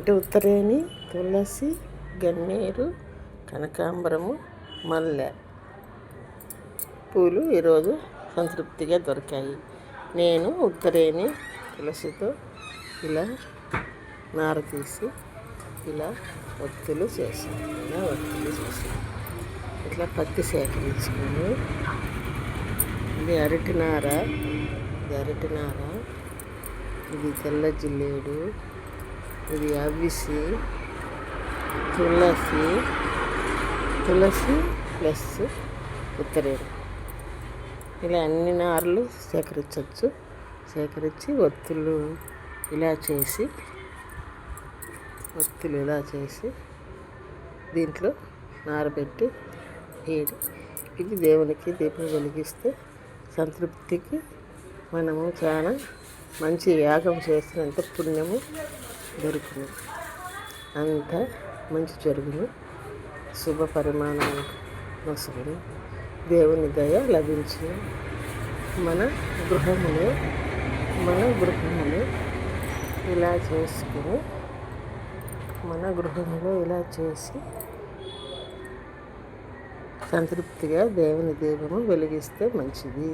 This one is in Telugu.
అరటి ఉత్తరేణి, తులసి, గన్నేరు, కనకాంబరము, మల్లె పూలు ఈరోజు సంతృప్తిగా దొరికాయి. నేను ఉత్తరేణి తులసితో ఇలా నార తీసి ఇలా ఒత్తులు చేశాను. ఇట్లా పత్తి సేకరించుకొని ఇది అరటి నార, ఇది తెల్ల జిల్లేడు, ఇది అవిసి, తులసి ప్లస్ ఉత్తరేణి, ఇలా అన్ని నారలు సేకరించి ఒత్తులు ఇలా చేసి దీంట్లో నారబెట్టి ఇది దేవునికి దీపం వెలిగిస్తే సంతృప్తికి మనము చాలా మంచి యాగం చేసినంత పుణ్యము దొరుకును, అంత మంచి జరుగును, శుభ పరిమాణాలు వసుకుని దేవుని దయ లభించును. మన గృహములో ఇలా చేసుకుని ఇలా చేసి సంతృప్తిగా దేవుని దీపము వెలిగిస్తే మంచిది.